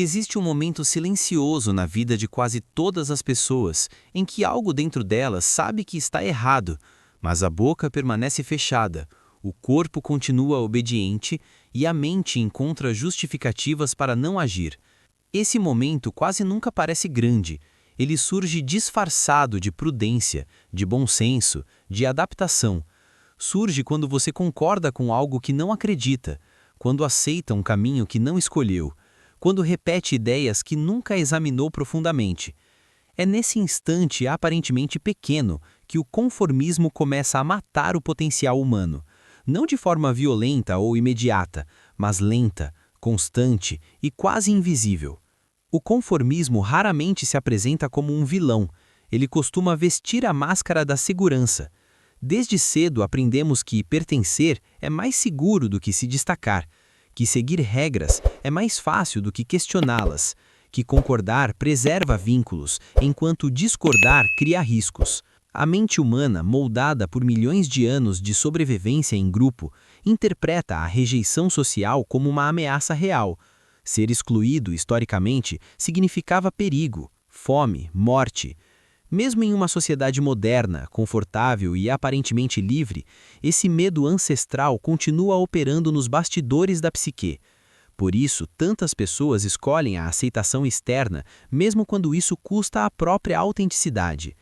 Existe um momento silencioso na vida de quase todas as pessoas, em que algo dentro delas sabe que está errado, mas a boca permanece fechada, o corpo continua obediente e a mente encontra justificativas para não agir. Esse momento quase nunca parece grande. Ele surge disfarçado de prudência, de bom senso, de adaptação. Surge quando você concorda com algo que não acredita, quando aceita um caminho que não escolheu, quando repete ideias que nunca examinou profundamente. É nesse instante aparentemente pequeno que o conformismo começa a matar o potencial humano, não de forma violenta ou imediata, mas lenta, constante e quase invisível. O conformismo raramente se apresenta como um vilão, ele costuma vestir a máscara da segurança. Desde cedo aprendemos que pertencer é mais seguro do que se destacar, que seguir regras é mais fácil do que questioná-las, que concordar preserva vínculos, enquanto discordar cria riscos. A mente humana, moldada por milhões de anos de sobrevivência em grupo, interpreta a rejeição social como uma ameaça real. Ser excluído, historicamente, significava perigo, fome, morte. Mesmo em uma sociedade moderna, confortável e aparentemente livre, esse medo ancestral continua operando nos bastidores da psique. Por isso, tantas pessoas escolhem a aceitação externa, mesmo quando isso custa a própria autenticidade.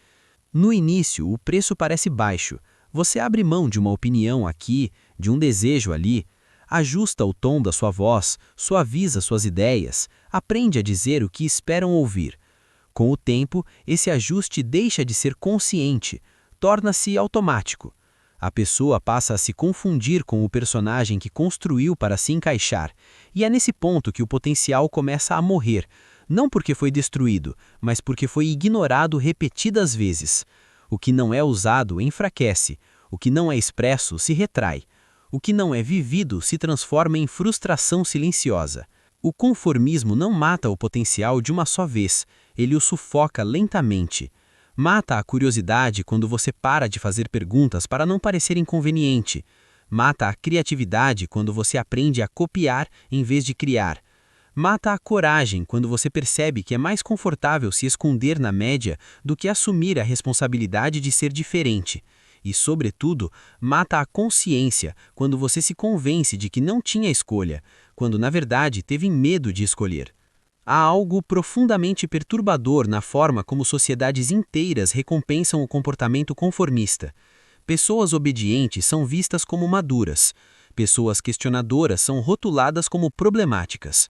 No início, o preço parece baixo. Você abre mão de uma opinião aqui, de um desejo ali, ajusta o tom da sua voz, suaviza suas ideias, aprende a dizer o que esperam ouvir. Com o tempo, esse ajuste deixa de ser consciente, torna-se automático. A pessoa passa a se confundir com o personagem que construiu para se encaixar, e é nesse ponto que o potencial começa a morrer, não porque foi destruído, mas porque foi ignorado repetidas vezes. O que não é usado enfraquece, o que não é expresso se retrai, o que não é vivido se transforma em frustração silenciosa. O conformismo não mata o potencial de uma só vez, ele o sufoca lentamente. Mata a curiosidade quando você para de fazer perguntas para não parecer inconveniente. Mata a criatividade quando você aprende a copiar em vez de criar. Mata a coragem quando você percebe que é mais confortável se esconder na média do que assumir a responsabilidade de ser diferente. E, sobretudo, mata a consciência quando você se convence de que não tinha escolha, quando na verdade teve medo de escolher. Há algo profundamente perturbador na forma como sociedades inteiras recompensam o comportamento conformista. Pessoas obedientes são vistas como maduras. Pessoas questionadoras são rotuladas como problemáticas.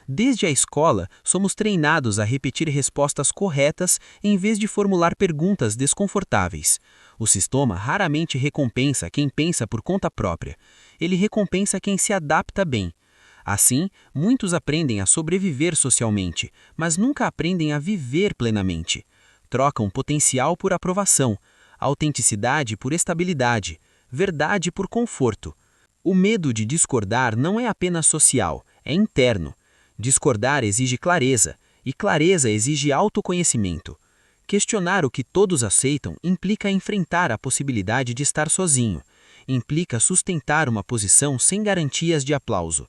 Desde a escola, somos treinados a repetir respostas corretas em vez de formular perguntas desconfortáveis. O sistema raramente recompensa quem pensa por conta própria. Ele recompensa quem se adapta bem. Assim, muitos aprendem a sobreviver socialmente, mas nunca aprendem a viver plenamente. Trocam potencial por aprovação, autenticidade por estabilidade, verdade por conforto. O medo de discordar não é apenas social, é interno. Discordar exige clareza, e clareza exige autoconhecimento. Questionar o que todos aceitam implica enfrentar a possibilidade de estar sozinho, implica sustentar uma posição sem garantias de aplauso.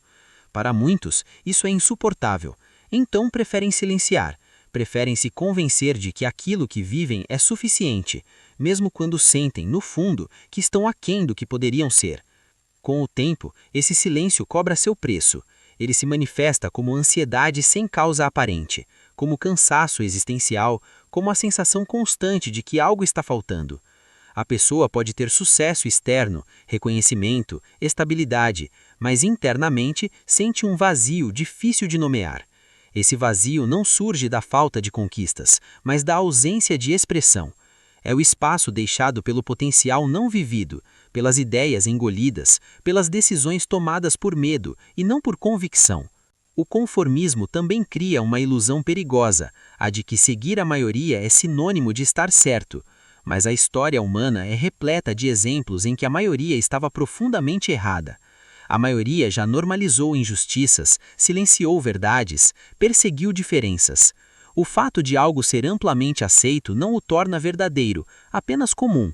Para muitos, isso é insuportável, então preferem silenciar, preferem se convencer de que aquilo que vivem é suficiente, mesmo quando sentem, no fundo, que estão aquém do que poderiam ser. Com o tempo, esse silêncio cobra seu preço. Ele se manifesta como ansiedade sem causa aparente, como cansaço existencial, como a sensação constante de que algo está faltando. A pessoa pode ter sucesso externo, reconhecimento, estabilidade, mas internamente sente um vazio difícil de nomear. Esse vazio não surge da falta de conquistas, mas da ausência de expressão. É o espaço deixado pelo potencial não vivido, pelas ideias engolidas, pelas decisões tomadas por medo e não por convicção. O conformismo também cria uma ilusão perigosa, a de que seguir a maioria é sinônimo de estar certo. Mas a história humana é repleta de exemplos em que a maioria estava profundamente errada. A maioria já normalizou injustiças, silenciou verdades, perseguiu diferenças. O fato de algo ser amplamente aceito não o torna verdadeiro, apenas comum.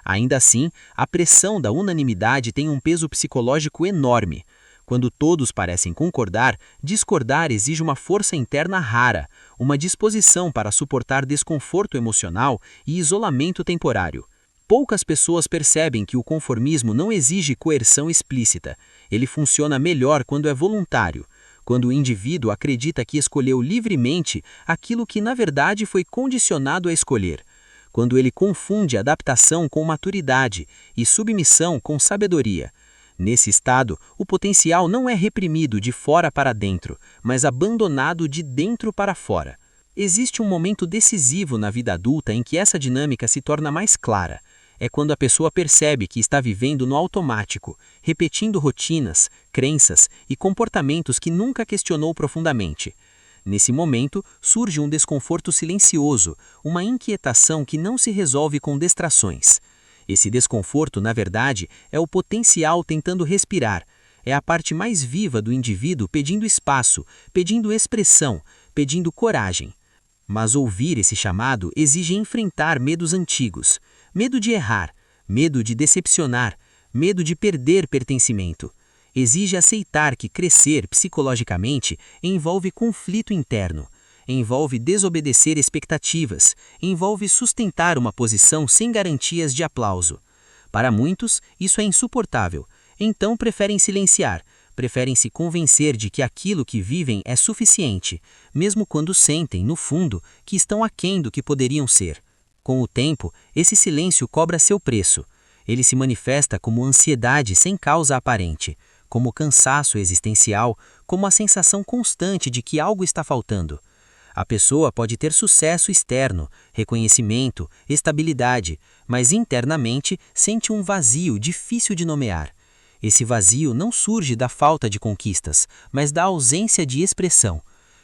Ainda assim, a pressão da unanimidade tem um peso psicológico enorme. Quando todos parecem concordar, discordar exige uma força interna rara, uma disposição para suportar desconforto emocional e isolamento temporário. Poucas pessoas percebem que o conformismo não exige coerção explícita. Ele funciona melhor quando é voluntário, quando o indivíduo acredita que escolheu livremente aquilo que na verdade foi condicionado a escolher, quando ele confunde adaptação com maturidade e submissão com sabedoria. Nesse estado, o potencial não é reprimido de fora para dentro, mas abandonado de dentro para fora. Existe um momento decisivo na vida adulta em que essa dinâmica se torna mais clara. É quando a pessoa percebe que está vivendo no automático, repetindo rotinas, crenças e comportamentos que nunca questionou profundamente. Nesse momento, surge um desconforto silencioso, uma inquietação que não se resolve com distrações. Esse desconforto, na verdade, é o potencial tentando respirar. É a parte mais viva do indivíduo pedindo espaço, pedindo expressão, pedindo coragem. Mas ouvir esse chamado exige enfrentar medos antigos. Medo de errar, medo de decepcionar, medo de perder pertencimento. Exige aceitar que crescer psicologicamente envolve conflito interno, envolve desobedecer expectativas, envolve sustentar uma posição sem garantias de aplauso. Para muitos, isso é insuportável, então preferem silenciar, preferem se convencer de que aquilo que vivem é suficiente, mesmo quando sentem, no fundo, que estão aquém do que poderiam ser. Com o tempo, esse silêncio cobra seu preço. Ele se manifesta como ansiedade sem causa aparente, como cansaço existencial, como a sensação constante de que algo está faltando. A pessoa pode ter sucesso externo, reconhecimento, estabilidade, mas internamente sente um vazio difícil de nomear. Esse vazio não surge da falta de conquistas, mas da ausência de expressão.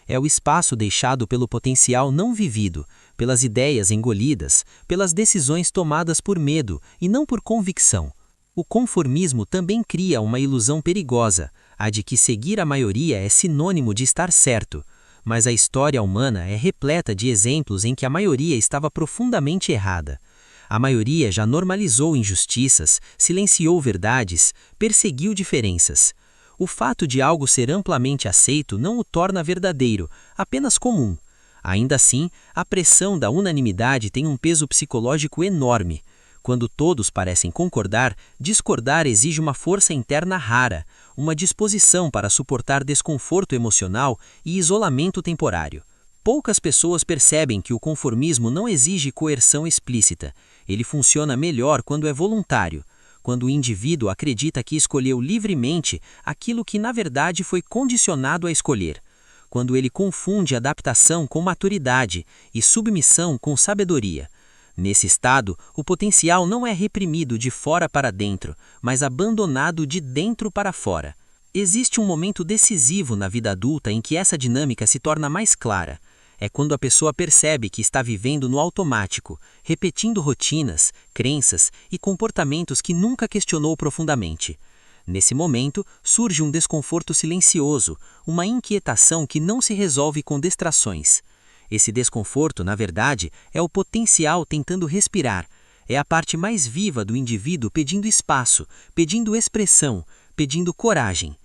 É o espaço deixado pelo potencial não vivido, pelas ideias engolidas, pelas decisões tomadas por medo e não por convicção. O conformismo também cria uma ilusão perigosa, a de que seguir a maioria é sinônimo de estar certo. Mas a história humana é repleta de exemplos em que a maioria estava profundamente errada. A maioria já normalizou injustiças, silenciou verdades, perseguiu diferenças. O fato de algo ser amplamente aceito não o torna verdadeiro, apenas comum. Ainda assim, a pressão da unanimidade tem um peso psicológico enorme. Quando todos parecem concordar, discordar exige uma força interna rara, uma disposição para suportar desconforto emocional e isolamento temporário. Poucas pessoas percebem que o conformismo não exige coerção explícita. Ele funciona melhor quando é voluntário, quando o indivíduo acredita que escolheu livremente aquilo que na verdade foi condicionado a escolher, quando ele confunde adaptação com maturidade e submissão com sabedoria. Nesse estado, o potencial não é reprimido de fora para dentro, mas abandonado de dentro para fora. Existe um momento decisivo na vida adulta em que essa dinâmica se torna mais clara. É quando a pessoa percebe que está vivendo no automático, repetindo rotinas, crenças e comportamentos que nunca questionou profundamente. Nesse momento, surge um desconforto silencioso, uma inquietação que não se resolve com distrações. Esse desconforto, na verdade, é o potencial tentando respirar. É a parte mais viva do indivíduo pedindo espaço, pedindo expressão, pedindo coragem.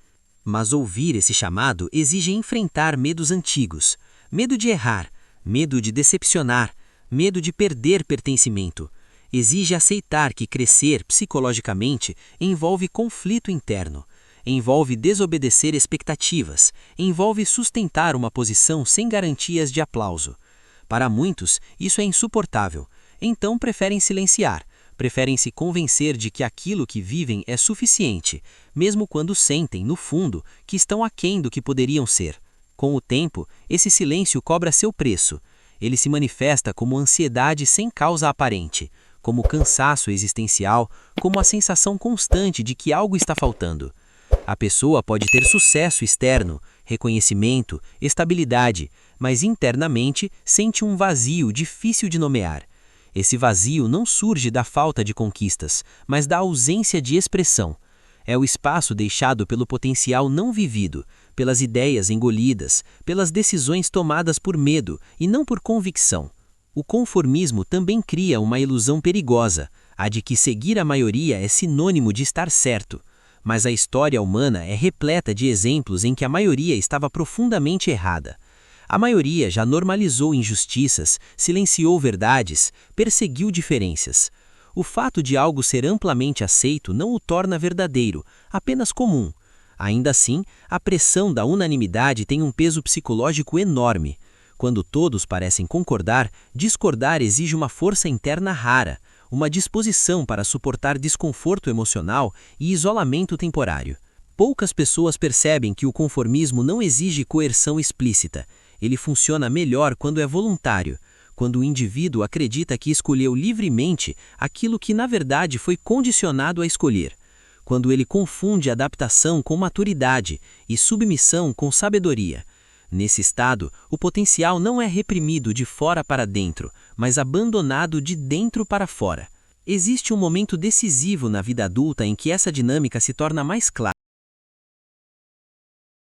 Mas ouvir esse chamado exige enfrentar medos antigos. Medo de errar, medo de decepcionar, medo de perder pertencimento. Exige aceitar que crescer psicologicamente envolve conflito interno. Envolve desobedecer expectativas, envolve sustentar uma posição sem garantias de aplauso. Para muitos, isso é insuportável, então preferem silenciar, preferem se convencer de que aquilo que vivem é suficiente, mesmo quando sentem, no fundo, que estão aquém do que poderiam ser. Com o tempo, esse silêncio cobra seu preço. Ele se manifesta como ansiedade sem causa aparente, como cansaço existencial, como a sensação constante de que algo está faltando. A pessoa pode ter sucesso externo, reconhecimento, estabilidade, mas internamente sente um vazio difícil de nomear. Esse vazio não surge da falta de conquistas, mas da ausência de expressão. É o espaço deixado pelo potencial não vivido, pelas ideias engolidas, pelas decisões tomadas por medo e não por convicção. O conformismo também cria uma ilusão perigosa, a de que seguir a maioria é sinônimo de estar certo. mas a história humana é repleta de exemplos em que a maioria estava profundamente errada. A maioria já normalizou injustiças, silenciou verdades, perseguiu diferenças. O fato de algo ser amplamente aceito não o torna verdadeiro, apenas comum. Ainda assim, a pressão da unanimidade tem um peso psicológico enorme. Quando todos parecem concordar, discordar exige uma força interna rara, uma disposição para suportar desconforto emocional e isolamento temporário. Poucas pessoas percebem que o conformismo não exige coerção explícita. Ele funciona melhor quando é voluntário, quando o indivíduo acredita que escolheu livremente aquilo que na verdade foi condicionado a escolher, quando ele confunde adaptação com maturidade e submissão com sabedoria. Nesse estado, o potencial não é reprimido de fora para dentro, mas abandonado de dentro para fora. Existe um momento decisivo na vida adulta em que essa dinâmica se torna mais clara.